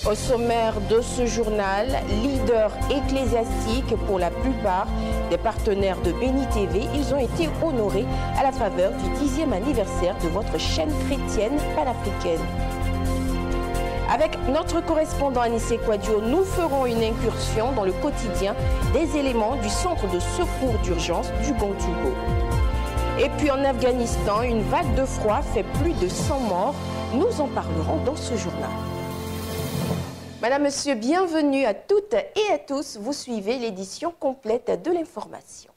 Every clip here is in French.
Au sommaire de ce journal, leader ecclésiastique pour la plupart des partenaires de Béni TV, ils ont été honorés à la faveur du 10e anniversaire de votre chaîne chrétienne panafricaine. Avec notre correspondant Anissé Kouadio, nous ferons une incursion dans le quotidien des éléments du centre de secours d'urgence du Gontougo. Et puis en Afghanistan, une vague de froid fait plus de 100 morts. Nous en parlerons dans ce journal. Madame, Monsieur, bienvenue à toutes et à tous. Vous suivez l'édition complète de l'information.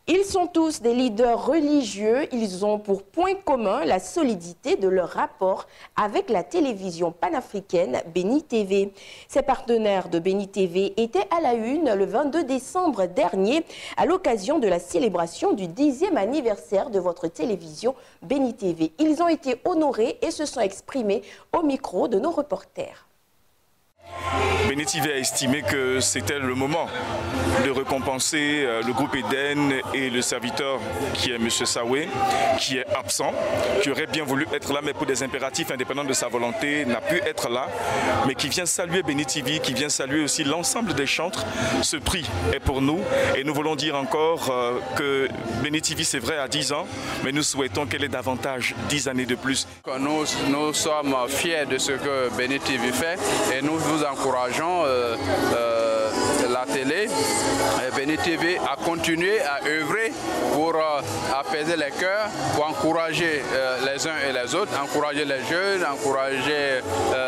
Ils sont tous des leaders religieux. Ils ont pour point commun la solidité de leur rapport avec la télévision panafricaine Béni TV. Ces partenaires de Béni TV étaient à la une le 22 décembre dernier à l'occasion de la célébration du 10e anniversaire de votre télévision Béni TV. Ils ont été honorés et se sont exprimés au micro de nos reporters. Béni TV a estimé que c'était le moment de récompenser le groupe Eden et le serviteur qui est M. Saoué, qui est absent, qui aurait bien voulu être là, mais pour des impératifs indépendants de sa volonté, n'a pu être là, mais qui vient saluer Béni TV, qui vient saluer aussi l'ensemble des chantres. Ce prix est pour nous et nous voulons dire encore que Béni TV, c'est vrai, à 10 ans, mais nous souhaitons qu'elle ait davantage 10 années de plus. Nous sommes fiers de ce que Béni TV fait et nous vous encourageons la télé, Béni TV, à continuer à œuvrer pour apaiser les cœurs, pour encourager les uns et les autres, encourager les jeunes, encourager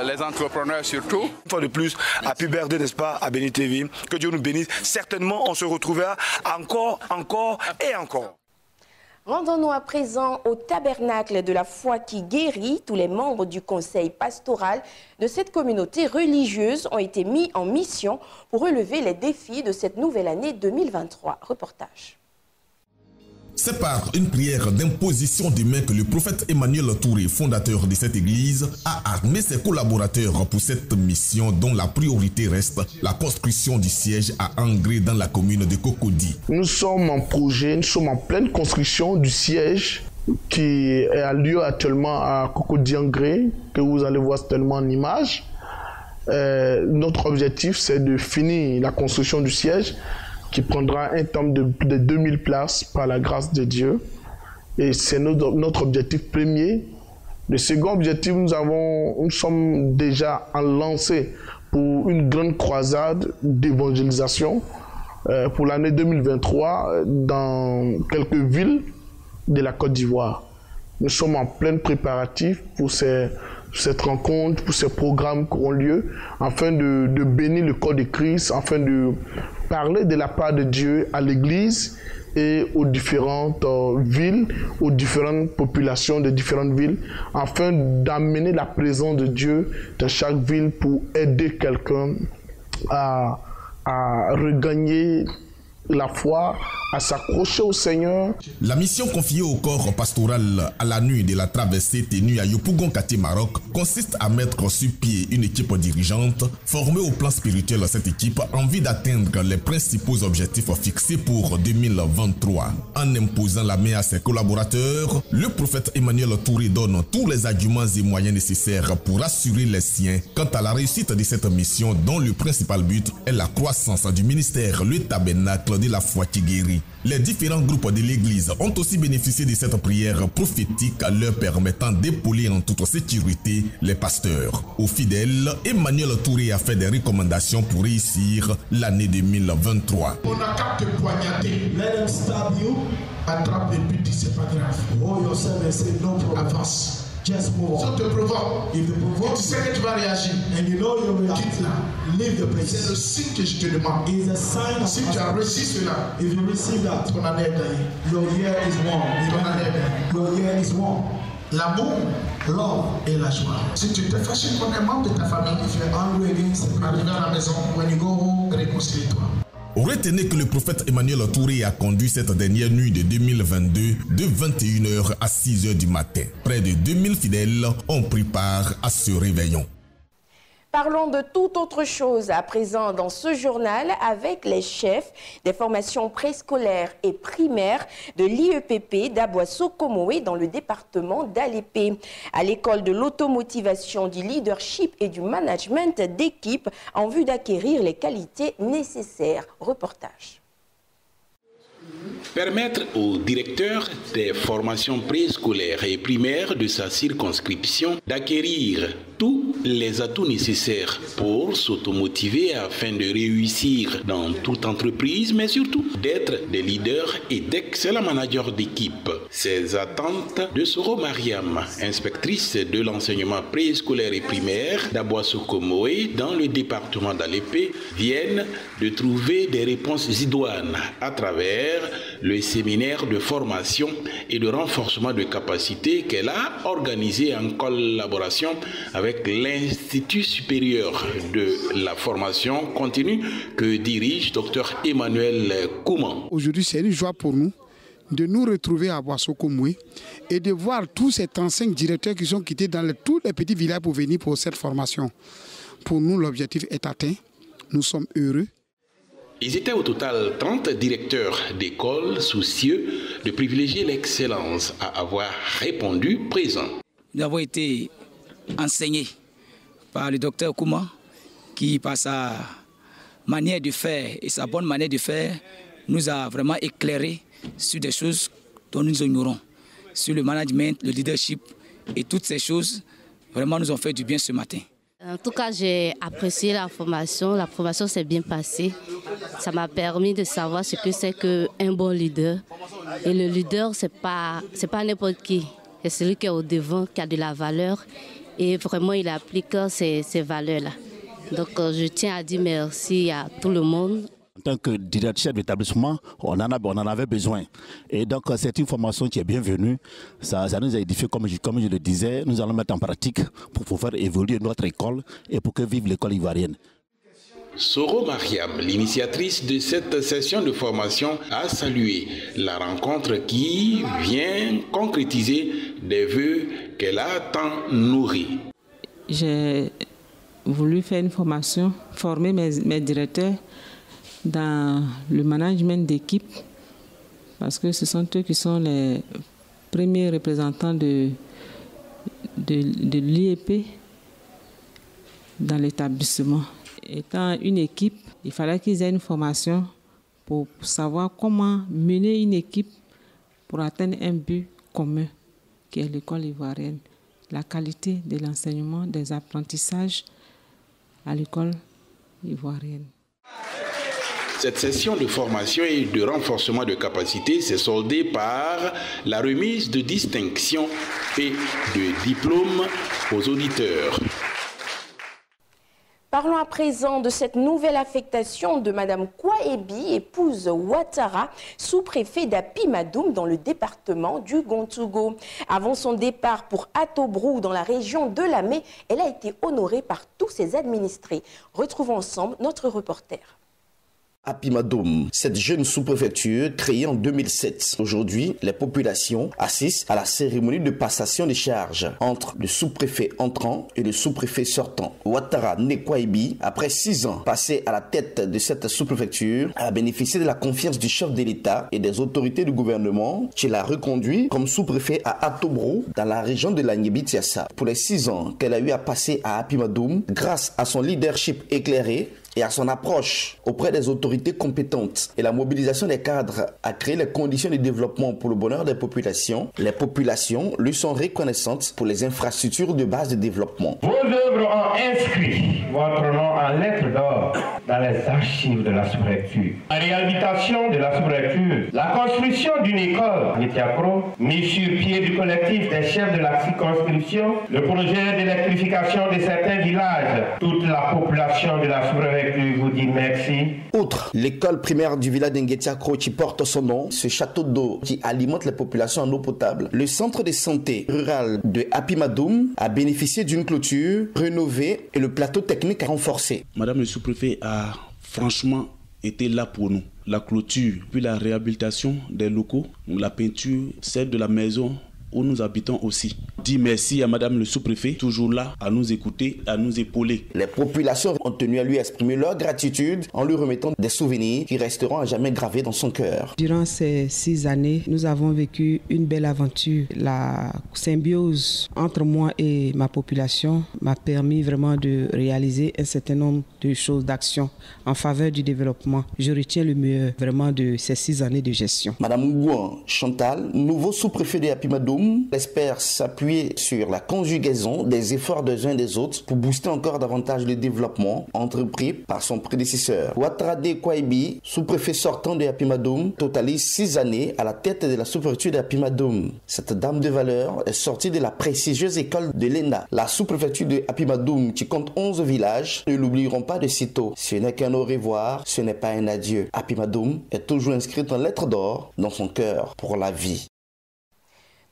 les entrepreneurs surtout. Une fois de plus, happy birthday, n'est-ce pas, à Béni TV. Que Dieu nous bénisse. Certainement, on se retrouvera encore et encore. Rendons-nous à présent au tabernacle de la foi qui guérit. Tous les membres du conseil pastoral de cette communauté religieuse ont été mis en mission pour relever les défis de cette nouvelle année 2023. Reportage. C'est par une prière d'imposition des mains que le prophète Emmanuel Touré, fondateur de cette église, a armé ses collaborateurs pour cette mission dont la priorité reste la construction du siège à Angré dans la commune de Cocody. Nous sommes en projet, nous sommes en pleine construction du siège qui a lieu actuellement à Cocody-Angré, que vous allez voir certainement en image. Notre objectif, c'est de finir la construction du siège qui prendra un temps de plus de 2000 places par la grâce de Dieu. Et c'est notre objectif premier. Le second objectif, nous sommes déjà en lancée pour une grande croisade d'évangélisation pour l'année 2023 dans quelques villes de la Côte d'Ivoire. Nous sommes en plein préparatif pour cette rencontre, pour ces programmes qui auront lieu, afin de bénir le corps de Christ, afin de parler de la part de Dieu à l'Église et aux différentes villes, aux différentes populations de différentes villes, afin d'amener la présence de Dieu dans chaque ville pour aider quelqu'un à regagner la foi, à s'accrocher au Seigneur. La mission confiée au corps pastoral à la nuit de la traversée tenue à Yopougon-Kati, Maroc, consiste à mettre sur pied une équipe dirigeante formée au plan spirituel. Cette équipe a envie d'atteindre les principaux objectifs fixés pour 2023. En imposant la main à ses collaborateurs, le prophète Emmanuel Touré donne tous les arguments et moyens nécessaires pour assurer les siens quant à la réussite de cette mission dont le principal but est la croissance du ministère, le tabernacle de la foi qui guérit. Les différents groupes de l'Église ont aussi bénéficié de cette prière prophétique leur permettant d'épauler en toute sécurité les pasteurs. Aux fidèles, Emmanuel Touré a fait des recommandations pour réussir l'année 2023. On a qu'à te poignarder. Let them stab you. Attrape les buts, c'est pas grave. Oh, yourself and say no problem. Avance. Just move on. Si on te provoque, if they provoke, tu sais que tu vas réagir. And you know you will quitte là. Leave the place. C'est le signe que je te demande. It's a sign si tu as reçu cela, if you receive that, ton année est gagnée. Your year is won. Ton année est gagnée. Your year is won. L'amour, love et la joie. Si tu te fâches contre un membre de ta famille, if you're angry against arrivé à la maison, when you go home, réconcilie-toi. Retenez que le prophète Emmanuel Touré a conduit cette dernière nuit de 2022 de 21h à 6h du matin. Près de 2000 fidèles ont pris part à ce réveillon. Parlons de toute autre chose à présent dans ce journal avec les chefs des formations préscolaires et primaires de l'IEPP d'Aboisseau-Comoé dans le département d'Alépé. À l'école de l'automotivation, du leadership et du management d'équipe en vue d'acquérir les qualités nécessaires. Reportage. Permettre aux directeurs des formations préscolaires et primaires de sa circonscription d'acquérir tous les atouts nécessaires pour s'automotiver afin de réussir dans toute entreprise, mais surtout d'être des leaders et d'excellents managers d'équipe. Ces attentes de Soro Mariam, inspectrice de l'enseignement préscolaire et primaire d'Aboisseau-Comoé dans le département d'Alépé, viennent de trouver des réponses idoines à travers le séminaire de formation et de renforcement de capacité qu'elle a organisé en collaboration avec l'Institut supérieur de la formation continue que dirige Dr Emmanuel Kouman. Aujourd'hui, c'est une joie pour nous de nous retrouver à Aboisseau-Comoé et de voir tous ces 35 directeurs qui sont quittés dans tous les petits villages pour venir pour cette formation. Pour nous, l'objectif est atteint. Nous sommes heureux. Ils étaient au total 30 directeurs d'école soucieux de privilégier l'excellence à avoir répondu présent. Nous avons été enseignés par le docteur Kouman qui, par sa manière de faire et sa bonne manière de faire, nous a vraiment éclairé sur des choses dont nous ignorons. Sur le management, le leadership et toutes ces choses, vraiment nous ont fait du bien ce matin. En tout cas, j'ai apprécié la formation. La formation s'est bien passée. Ça m'a permis de savoir ce que c'est qu'un bon leader. Et le leader, c'est pas n'importe qui. C'est celui qui est au devant, qui a de la valeur. Et vraiment, il applique ces valeurs-là. Donc, je tiens à dire merci à tout le monde. En tant que directeur d'établissement, on en avait besoin. Et donc, c'est une formation qui est bienvenue. Ça nous a édifié, comme je le disais. Nous allons mettre en pratique pour pouvoir évoluer notre école et pour que vive l'école ivoirienne. Soro Mariam, l'initiatrice de cette session de formation, a salué la rencontre qui vient concrétiser des vœux qu'elle a tant nourris. J'ai voulu faire une formation, former mes directeurs dans le management d'équipe, parce que ce sont eux qui sont les premiers représentants de l'IEP dans l'établissement. Étant une équipe, il fallait qu'ils aient une formation pour savoir comment mener une équipe pour atteindre un but commun, qui est l'école ivoirienne. La qualité de l'enseignement, des apprentissages à l'école ivoirienne. Cette session de formation et de renforcement de capacité s'est soldée par la remise de distinctions et de diplômes aux auditeurs. Parlons à présent de cette nouvelle affectation de Mme Kouaebi, épouse Ouattara, sous-préfet d'Apimadoum dans le département du Gontougo. Avant son départ pour Atobrou dans la région de Lamé, elle a été honorée par tous ses administrés. Retrouvons ensemble notre reporter. Apimadoum, cette jeune sous-préfecture créée en 2007. Aujourd'hui, les populations assistent à la cérémonie de passation des charges entre le sous-préfet entrant et le sous-préfet sortant. Ouattara Nekouaebi, après 6 ans passés à la tête de cette sous-préfecture, a bénéficié de la confiance du chef de l'État et des autorités du gouvernement qui l'a reconduit comme sous-préfet à Atobrou dans la région de la Niébitiassa. Pour les 6 ans qu'elle a eu à passer à Apimadoum, grâce à son leadership éclairé et à son approche auprès des autorités compétentes et la mobilisation des cadres a créé les conditions de développement pour le bonheur des populations. Les populations lui sont reconnaissantes pour les infrastructures de base de développement. Vos œuvres ont inscrit votre nom en lettres d'or dans les archives de la sous-préfecture. La réhabilitation de la sous-préfecture, la construction d'une école, Métiacro, mise sur pied du collectif des chefs de la circonscription, le projet d'électrification de certains villages, toute la population de la sous-préfecture vous dit merci. Outre l'école primaire du village d'Nguetiakro qui porte son nom, ce château d'eau qui alimente les populations en eau potable, le centre de santé rural de Apimadoum a bénéficié d'une clôture rénovée et le plateau technique renforcé. Madame le sous-préfet a franchement été là pour nous. La clôture, puis la réhabilitation des locaux, la peinture, celle de la maison où nous habitons aussi. Dis merci à Madame le sous-préfet, toujours là à nous écouter, à nous épauler. Les populations ont tenu à lui exprimer leur gratitude en lui remettant des souvenirs qui resteront à jamais gravés dans son cœur. Durant ces 6 années, nous avons vécu une belle aventure. La symbiose entre moi et ma population m'a permis vraiment de réaliser un certain nombre de choses, d'actions en faveur du développement. Je retiens le meilleur vraiment de ces 6 années de gestion. Madame Ngouan Chantal, nouveau sous-préfet de Apimadoum, espère s'appuyer sur la conjugaison des efforts des uns et des autres pour booster encore davantage le développement entrepris par son prédécesseur. Ouattradé Kouaibi, sous-préfet sortant de Apimadoum, totalise 6 années à la tête de la sous-préfecture de Apimadoum. Cette dame de valeur est sortie de la prestigieuse école de l'ENA. La sous-préfecture de Apimadoum, qui compte 11 villages, ne l'oublieront pas de sitôt. Ce n'est qu'un au revoir, ce n'est pas un adieu. Apimadoum est toujours inscrite en lettres d'or dans son cœur pour la vie.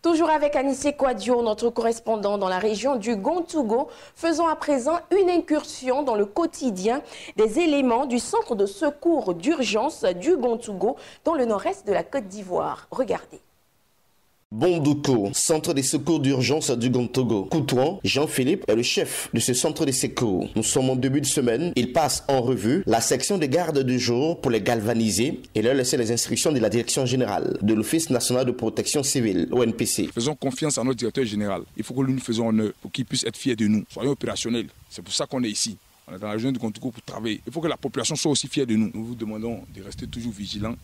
Toujours avec Anissé Kouadio, notre correspondant dans la région du Gontougo, faisons à présent une incursion dans le quotidien des éléments du centre de secours d'urgence du Gontougo dans le nord-est de la Côte d'Ivoire. Regardez. Bondouko, centre de secours d'urgence du Gontougo. Coutouan, Jean-Philippe est le chef de ce centre de secours. Nous sommes en début de semaine. Il passe en revue la section de garde du jour pour les galvaniser et leur laisser les instructions de la direction générale de l'Office national de protection civile, ONPC. Faisons confiance à notre directeur général. Il faut que nous nous faisons honneur pour qu'il puisse être fier de nous. Soyons opérationnels. C'est pour ça qu'on est ici. On est dans la région du Gontougo pour travailler. Il faut que la population soit aussi fière de nous. Nous vous demandons de rester toujours vigilants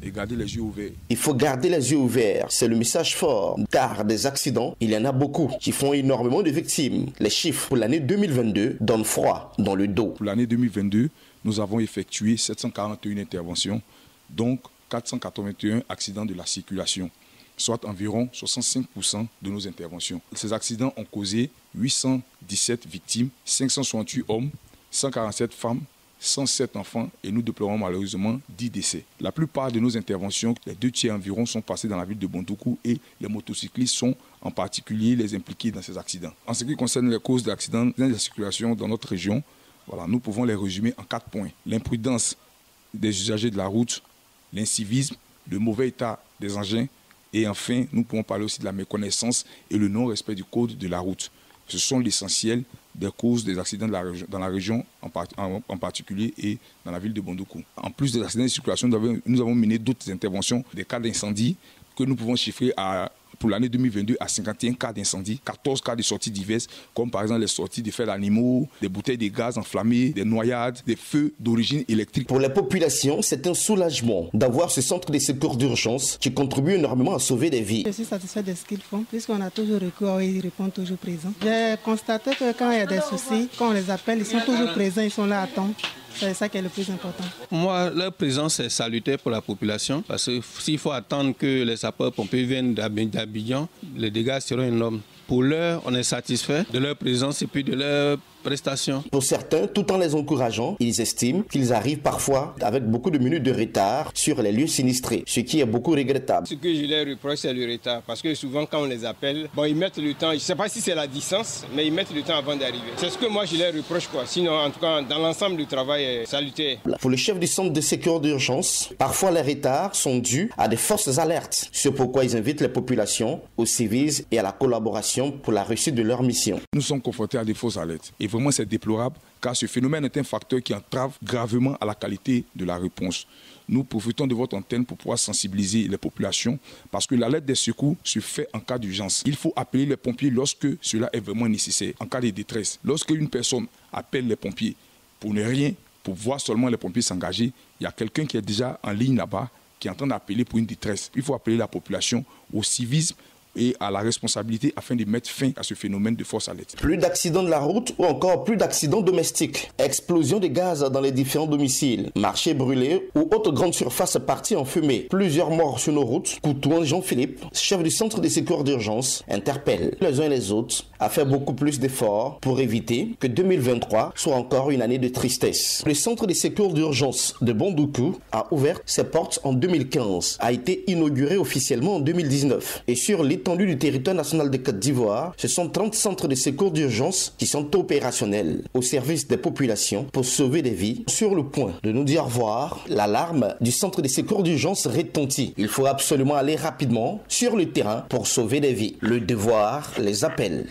et garder les yeux ouverts. Il faut garder les yeux ouverts, c'est le message fort, car des accidents, il y en a beaucoup qui font énormément de victimes. Les chiffres pour l'année 2022 donnent froid dans le dos. Pour l'année 2022, nous avons effectué 741 interventions, donc 481 accidents de la circulation, soit environ 65% de nos interventions. Ces accidents ont causé 817 victimes, 568 hommes, 147 femmes, 107 enfants et nous déplorons malheureusement 10 décès. La plupart de nos interventions, les 2 tiers environ, sont passés dans la ville de Bondoukou et les motocyclistes sont en particulier les impliqués dans ces accidents. En ce qui concerne les causes d'accidents de la circulation dans notre région, voilà, nous pouvons les résumer en 4 points. L'imprudence des usagers de la route, l'incivisme, le mauvais état des engins et enfin, nous pouvons parler aussi de la méconnaissance et le non-respect du code de la route. Ce sont l'essentiel des causes des accidents dans la région, en particulier, et dans la ville de Bondoukou. En plus des accidents de circulation, nous avons mené d'autres interventions, des cas d'incendie que nous pouvons chiffrer pour l'année 2022 à 51 cas d'incendie, 14 cas de sorties diverses, comme par exemple les sorties de fers d'animaux, des bouteilles de gaz enflammées, des noyades, des feux d'origine électrique. Pour la population, c'est un soulagement d'avoir ce centre de secours d'urgence qui contribue énormément à sauver des vies. Je suis satisfait de ce qu'ils font, puisqu'on a toujours recours et ils répondent toujours présents. J'ai constaté que quand il y a des soucis, quand on les appelle, ils sont toujours présents, ils sont là à temps. C'est ça qui est le plus important. Moi, leur présence est salutaire pour la population parce que s'il faut attendre que les sapeurs-pompiers viennent d'Abidjan, les dégâts seront énormes. Pour l'heure, on est satisfait de leur présence et puis de leur prestations. Pour certains, tout en les encourageant, ils estiment qu'ils arrivent parfois avec beaucoup de minutes de retard sur les lieux sinistrés, ce qui est beaucoup regrettable. Ce que je leur reproche, c'est le retard, parce que souvent quand on les appelle, ils mettent le temps, je ne sais pas si c'est la distance, mais ils mettent le temps avant d'arriver. C'est ce que moi je leur reproche, quoi. Sinon, en tout cas, dans l'ensemble du travail est salutaire. Pour le chef du centre de secours d'urgence, parfois les retards sont dus à des fausses alertes. C'est pourquoi ils invitent les populations au civisme et à la collaboration pour la réussite de leur mission. Nous sommes confrontés à des fausses alertes. Et vraiment, c'est déplorable, car ce phénomène est un facteur qui entrave gravement à la qualité de la réponse. Nous profitons de votre antenne pour pouvoir sensibiliser les populations, parce que l'alerte des secours se fait en cas d'urgence. Il faut appeler les pompiers lorsque cela est vraiment nécessaire, en cas de détresse. Lorsque une personne appelle les pompiers pour ne rien, pour voir seulement les pompiers s'engager, il y a quelqu'un qui est déjà en ligne là-bas, qui est en train d'appeler pour une détresse. Il faut appeler la population au civisme et à la responsabilité afin de mettre fin à ce phénomène de fausse alerte. Plus d'accidents de la route ou encore plus d'accidents domestiques. Explosion de gaz dans les différents domiciles. Marchés brûlés ou autres grandes surfaces parties en fumée. Plusieurs morts sur nos routes. Coutouan Jean-Philippe, chef du centre de secours d'urgence, interpelle les uns et les autres à faire beaucoup plus d'efforts pour éviter que 2023 soit encore une année de tristesse. Le centre de secours d'urgence de Bondoukou a ouvert ses portes en 2015, a été inauguré officiellement en 2019 et sur l'état l'étendue du territoire national de Côte d'Ivoire, ce sont 30 centres de secours d'urgence qui sont opérationnels au service des populations pour sauver des vies. Sur le point de nous dire au revoir, l'alarme du centre de secours d'urgence retentit. Il faut absolument aller rapidement sur le terrain pour sauver des vies. Le devoir les appelle.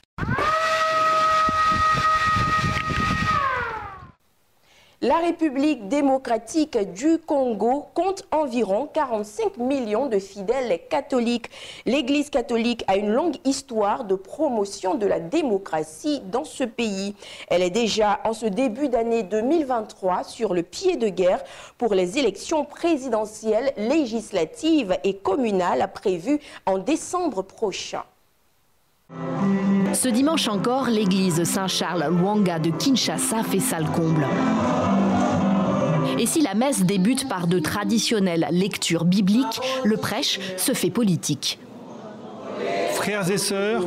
La République démocratique du Congo compte environ 45 millions de fidèles catholiques. L'Église catholique a une longue histoire de promotion de la démocratie dans ce pays. Elle est déjà en ce début d'année 2023 sur le pied de guerre pour les élections présidentielles, législatives et communales prévues en décembre prochain. Ce dimanche encore, l'église Saint-Charles-Lwanga de Kinshasa fait salle comble. Et si la messe débute par de traditionnelles lectures bibliques, le prêche se fait politique. Frères et sœurs,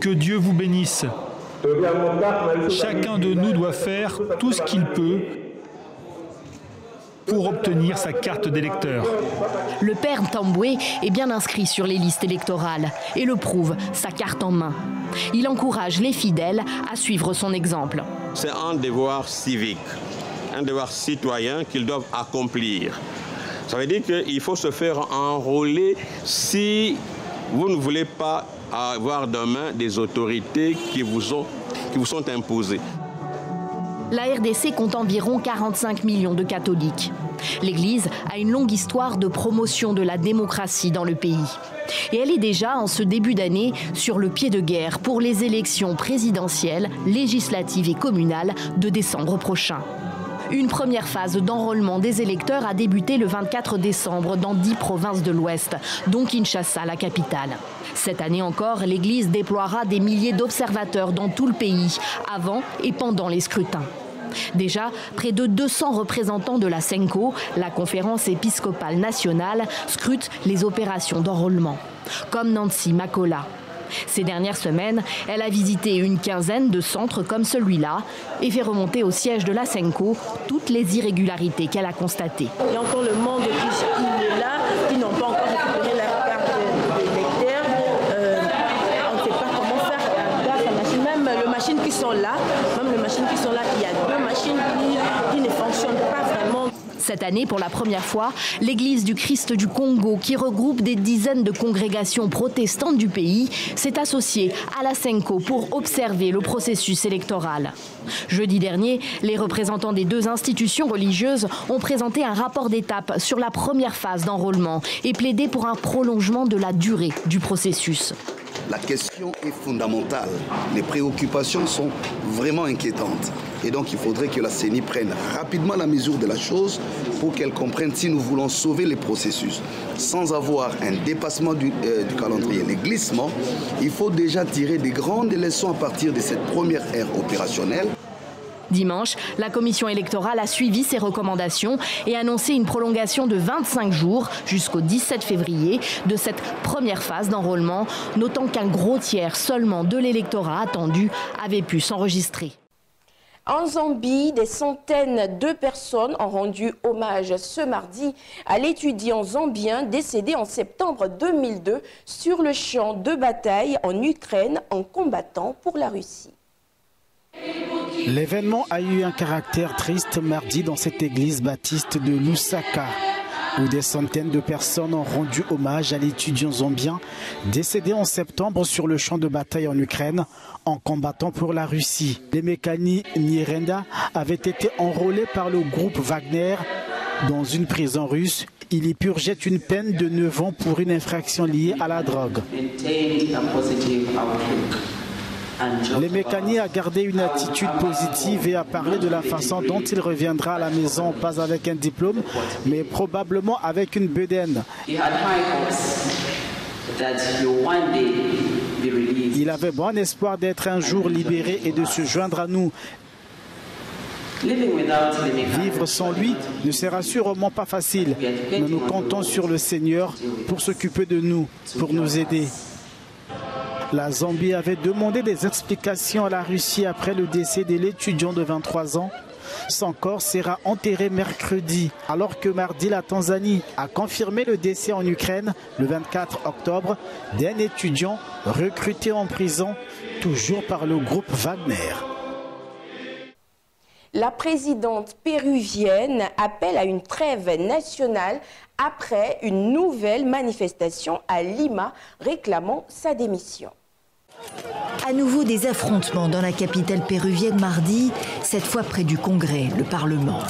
que Dieu vous bénisse. Chacun de nous doit faire tout ce qu'il peut pour obtenir sa carte d'électeur. Le père Tamboué est bien inscrit sur les listes électorales et le prouve, sa carte en main. Il encourage les fidèles à suivre son exemple. C'est un devoir civique, un devoir citoyen qu'ils doivent accomplir. Ça veut dire qu'il faut se faire enrôler si vous ne voulez pas avoir demain des autorités qui vous sont imposées. La RDC compte environ 45 millions de catholiques. L'Église a une longue histoire de promotion de la démocratie dans le pays. Et elle est déjà, en ce début d'année, sur le pied de guerre pour les élections présidentielles, législatives et communales de décembre prochain. Une première phase d'enrôlement des électeurs a débuté le 24 décembre dans 10 provinces de l'Ouest, dont Kinshasa, la capitale. Cette année encore, l'Église déploiera des milliers d'observateurs dans tout le pays, avant et pendant les scrutins. Déjà, près de 200 représentants de la SENCO, la conférence épiscopale nationale, scrutent les opérations d'enrôlement, comme Nancy Makola. Ces dernières semaines, elle a visité une quinzaine de centres comme celui-là et fait remonter au siège de la SENCO toutes les irrégularités qu'elle a constatées. Il y a encore le monde qui est là, qui n'ont pas encore récupéré leur carte d'électeur. On ne sait pas comment faire la machine. Même les machines qui sont là, il y a 2 machines qui ne fonctionnent pas vraiment. Cette année, pour la première fois, l'Église du Christ du Congo, qui regroupe des dizaines de congrégations protestantes du pays, s'est associée à la SENCO pour observer le processus électoral. Jeudi dernier, les représentants des 2 institutions religieuses ont présenté un rapport d'étape sur la première phase d'enrôlement et plaidé pour un prolongement de la durée du processus. La question est fondamentale. Les préoccupations sont vraiment inquiétantes. Et donc, il faudrait que la CENI prenne rapidement la mesure de la chose pour qu'elle comprenne si nous voulons sauver les processus. Sans avoir un dépassement du calendrier, les glissements, il faut déjà tirer des grandes leçons à partir de cette première ère opérationnelle. Dimanche, la commission électorale a suivi ces recommandations et annoncé une prolongation de 25 jours jusqu'au 17 février de cette première phase d'enrôlement, notant qu'un gros tiers seulement de l'électorat attendu avait pu s'enregistrer. En Zambie, des centaines de personnes ont rendu hommage ce mardi à l'étudiant zambien décédé en septembre 2002 sur le champ de bataille en Ukraine en combattant pour la Russie. L'événement a eu un caractère triste mardi dans cette église baptiste de Lusaka, où des centaines de personnes ont rendu hommage à l'étudiant zambien décédé en septembre sur le champ de bataille en Ukraine en combattant pour la Russie. Les mécaniques Nirenda avaient été enrôlés par le groupe Wagner dans une prison russe. Il y purgeait une peine de 9 ans pour une infraction liée à la drogue. Les mécaniques a gardé une attitude positive et a parlé de la façon dont il reviendra à la maison, pas avec un diplôme, mais probablement avec une bedaine. Il avait bon espoir d'être un jour libéré et de se joindre à nous. Vivre sans lui ne sera sûrement pas facile, mais nous comptons sur le Seigneur pour s'occuper de nous, pour nous aider. La Zambie avait demandé des explications à la Russie après le décès de l'étudiant de 23 ans. Son corps sera enterré mercredi, alors que mardi, la Tanzanie a confirmé le décès en Ukraine, le 24 octobre, d'un étudiant recruté en prison, toujours par le groupe Wagner. La présidente péruvienne appelle à une trêve nationale après une nouvelle manifestation à Lima réclamant sa démission. À nouveau des affrontements dans la capitale péruvienne mardi, cette fois près du Congrès, le Parlement.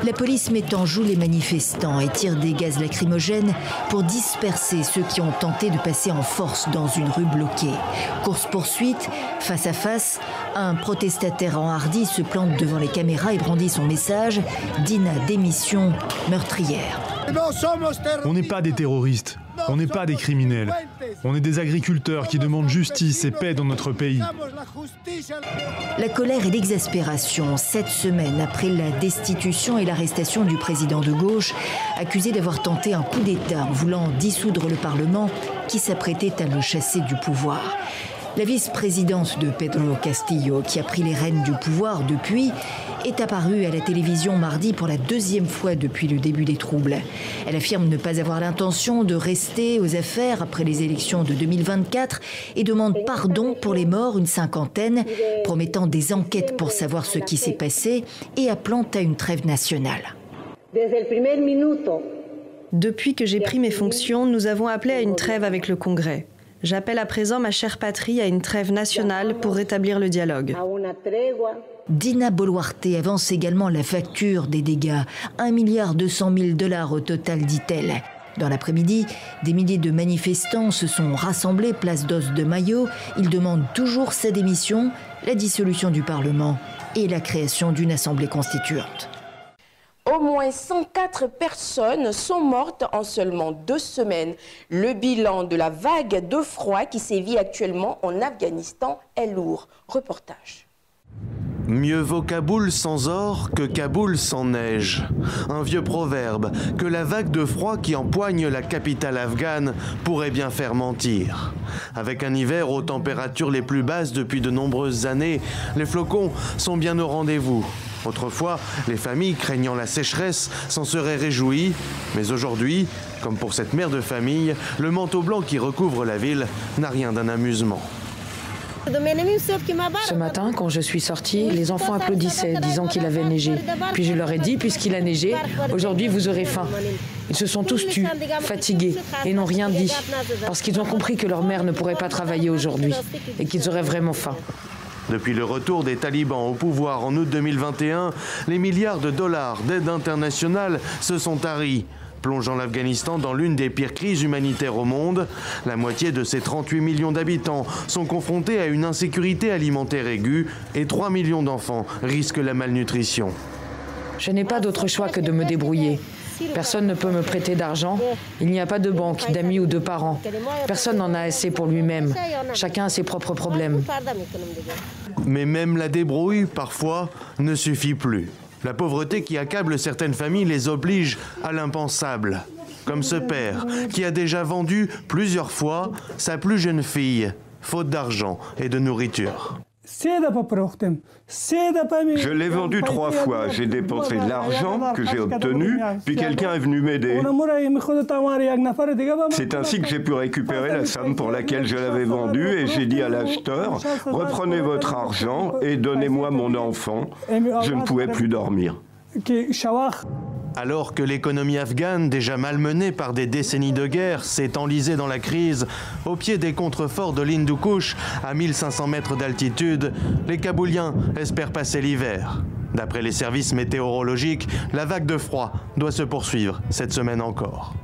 La police met en joue les manifestants et tire des gaz lacrymogènes pour disperser ceux qui ont tenté de passer en force dans une rue bloquée. Course-poursuite, face à face, un protestataire enhardi se plante devant les caméras et brandit son message « Dina démission meurtrière ». On n'est pas des terroristes, on n'est pas des criminels. On est des agriculteurs qui demandent justice et paix dans notre pays. La colère et l'exaspération, 7 semaines après la destitution et l'arrestation du président de gauche, accusé d'avoir tenté un coup d'État en voulant dissoudre le Parlement qui s'apprêtait à le chasser du pouvoir. La vice-présidente de Pedro Castillo, qui a pris les rênes du pouvoir depuis, est apparue à la télévision mardi pour la 2e fois depuis le début des troubles. Elle affirme ne pas avoir l'intention de rester aux affaires après les élections de 2024 et demande pardon pour les morts, une 50aine, promettant des enquêtes pour savoir ce qui s'est passé et appelant à une trêve nationale. Depuis que j'ai pris mes fonctions, nous avons appelé à une trêve avec le Congrès. J'appelle à présent ma chère patrie à une trêve nationale pour rétablir le dialogue. Dina Boluarte avance également la facture des dégâts, 1,2 milliard au total, dit-elle. Dans l'après-midi, des milliers de manifestants se sont rassemblés place Dos de Mayo. Ils demandent toujours sa démission, la dissolution du Parlement et la création d'une assemblée constituante. Au moins 104 personnes sont mortes en seulement 2 semaines. Le bilan de la vague de froid qui sévit actuellement en Afghanistan est lourd. Reportage. Mieux vaut Kaboul sans or que Kaboul sans neige. Un vieux proverbe que la vague de froid qui empoigne la capitale afghane pourrait bien faire mentir. Avec un hiver aux températures les plus basses depuis de nombreuses années, les flocons sont bien au rendez-vous. Autrefois, les familles craignant la sécheresse s'en seraient réjouies, mais aujourd'hui, comme pour cette mère de famille, le manteau blanc qui recouvre la ville n'a rien d'un amusement. Ce matin, quand je suis sortie, les enfants applaudissaient, disant qu'il avait neigé. Puis je leur ai dit, puisqu'il a neigé, aujourd'hui vous aurez faim. Ils se sont tous tus, fatigués, et n'ont rien dit, parce qu'ils ont compris que leur mère ne pourrait pas travailler aujourd'hui, et qu'ils auraient vraiment faim. Depuis le retour des talibans au pouvoir en août 2021, les milliards de dollars d'aide internationale se sont taris, plongeant l'Afghanistan dans l'une des pires crises humanitaires au monde. La moitié de ses 38 millions d'habitants sont confrontés à une insécurité alimentaire aiguë et 3 millions d'enfants risquent la malnutrition. Je n'ai pas d'autre choix que de me débrouiller. Personne ne peut me prêter d'argent. Il n'y a pas de banque, d'amis ou de parents. Personne n'en a assez pour lui-même. Chacun a ses propres problèmes. Mais même la débrouille, parfois, ne suffit plus. La pauvreté qui accable certaines familles les oblige à l'impensable. Comme ce père qui a déjà vendu plusieurs fois sa plus jeune fille, faute d'argent et de nourriture. Je l'ai vendu 3 fois. J'ai dépensé de l'argent que j'ai obtenu, puis quelqu'un est venu m'aider. C'est ainsi que j'ai pu récupérer la somme pour laquelle je l'avais vendue et j'ai dit à l'acheteur, reprenez votre argent et donnez-moi mon enfant. Je ne pouvais plus dormir. Alors que l'économie afghane, déjà malmenée par des décennies de guerre, s'est enlisée dans la crise, au pied des contreforts de l'Hindu Kush, à 1500 mètres d'altitude, les Kabouliens espèrent passer l'hiver. D'après les services météorologiques, la vague de froid doit se poursuivre cette semaine encore.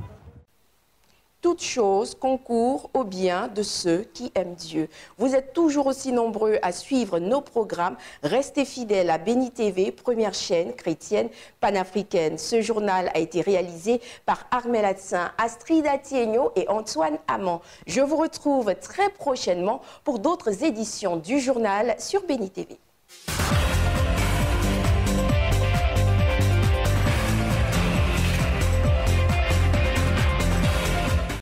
Toute chose concourt au bien de ceux qui aiment Dieu. Vous êtes toujours aussi nombreux à suivre nos programmes. Restez fidèles à Béni TV, première chaîne chrétienne panafricaine. Ce journal a été réalisé par Armel Atsin, Astrid Atienyo et Antoine Amand. Je vous retrouve très prochainement pour d'autres éditions du journal sur Béni TV.